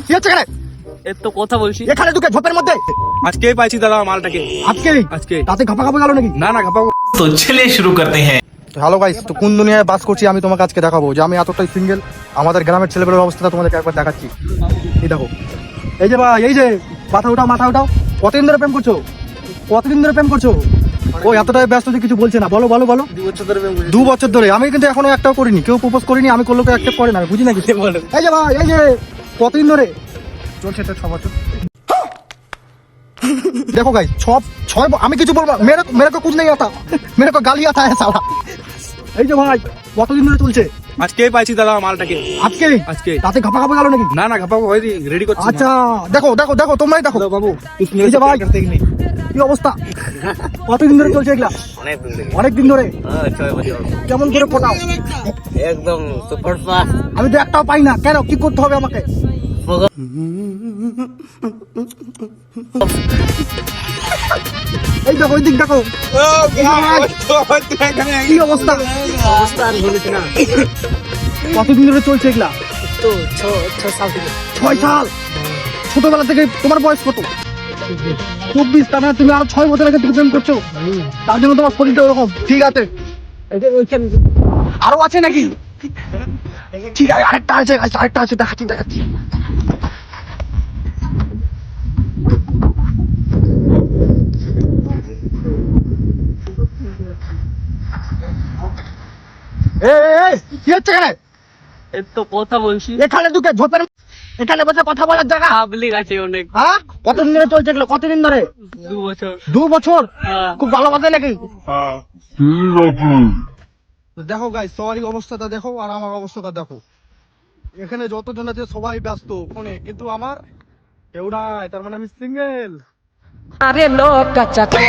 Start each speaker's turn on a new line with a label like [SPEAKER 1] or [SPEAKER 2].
[SPEAKER 1] কি হচ্ছে এখানে?
[SPEAKER 2] এর তো কথা বলছি।
[SPEAKER 1] এখানে ঢুকে ঝোপের মধ্যে
[SPEAKER 3] আজকে পাইছি দাদা মালটাকে।
[SPEAKER 1] আজকে তাতে ঘাপা ঘাপা গেল নাকি?
[SPEAKER 3] না না খাপাবো।
[SPEAKER 4] तो चलिए शुरू करते हैं।
[SPEAKER 1] হ্যালো গাইস, তো কোন দুনিয়ায় বাস করছি আমি তোমাকে আজকে দেখাবো যে আমি এতটাই সিঙ্গেল। আমাদের গ্রামের ছেলেপেলের অবস্থাটা তোমাদেরকে একবার দেখাচ্ছি। এই দেখো, এই যে ভাই, এই যে মাথা উঠাও, মাথা উঠাও। কতদিন ধরে প্রেম করছো? কতদিন ধরে প্রেম করছো? ও এতটাই ব্যস্ত যে কিছু বলছে না। বলো বলো বলো।
[SPEAKER 3] 2 বছর ধরে প্রেম করছি।
[SPEAKER 1] 2 বছর ধরে। আমি কিন্তু এখনো একটাও করিনি, কেউ প্রপোজ করিনি, আমি করলে কেউ অ্যাকসেপ্ট করে না, আমি বুঝি নাকি? এই যে ভাই, এই যে কতদিন ধরে চলছে? এটা 6 বছর। देखो गाइस, ছয় আমি কিছু বলবো, मेरे को कुछ नहीं आता, मेरे को गाली आता है साला। এই যে ভাই, কতদিন ধরে চলছে?
[SPEAKER 3] আজকে পাইছি দাদা মালটাকে।
[SPEAKER 1] আজকে তাতে ঘাপা ঘাপা গেল নাকি?
[SPEAKER 3] না না খাপাবো, হয়নি, রেডি করছি।
[SPEAKER 1] আচ্ছা, দেখো দেখো দেখো, তোমরাই দেখো।
[SPEAKER 3] হ্যালো বাবু,
[SPEAKER 1] এই যে ভাই, কি অবস্থা? কতদিন ধরে চলছে এগুলা? অনেক দিন ধরে।
[SPEAKER 2] 6 বছর
[SPEAKER 1] কেমন করে পটাও?
[SPEAKER 2] একদম সুপার ফাস্ট।
[SPEAKER 1] আমি তো একটাও পাই না, কেন? কি করতে হবে আমাকে? এই দেখো, ওই দিক দেখো, কি অবস্থা?
[SPEAKER 2] অবস্থা আর বলিস না।
[SPEAKER 1] কতদিন ধরে চলছে এগুলা?
[SPEAKER 2] তো 6 সাল থেকে।
[SPEAKER 1] 6 সাল। ছোটবেলা থেকে। তোমার বয়স কত? 24। তার মানে তুমি আরো 6 বছর আগে থেকে প্রেম করছো, তার জন্য তোমার শরীরটা ওরকম। ঠিক আছে, আরো আছে নাকি? ঠিক আছে, আরেকটা আছে, দেখাচ্ছি। এই, কি হচ্ছে এখানে?
[SPEAKER 2] এর তো কথা বলছি।
[SPEAKER 1] এখানে ঢুকে ঝোপের, এখানে বসে কথা বলার জায়গা?
[SPEAKER 2] পাবলিক আছে অনেক।
[SPEAKER 1] হ্যাঁ, কতদিন ধরে চলছে এগুলো? কতদিন ধরে?
[SPEAKER 2] 2 বছর।
[SPEAKER 1] 2 বছর?
[SPEAKER 2] হ্যাঁ।
[SPEAKER 1] খুব ভালোবাসে নাকি? দেখো গাইস, সবারই অবস্থাটা দেখো আর আমার অবস্থাটা দেখো। এখানে যতজন আছে সবাই ব্যস্ত ফোনে, কিন্তু আমার কেউ নাই, তার মানে আমি সিঙ্গেল।
[SPEAKER 5] अरे लोग का चक्कर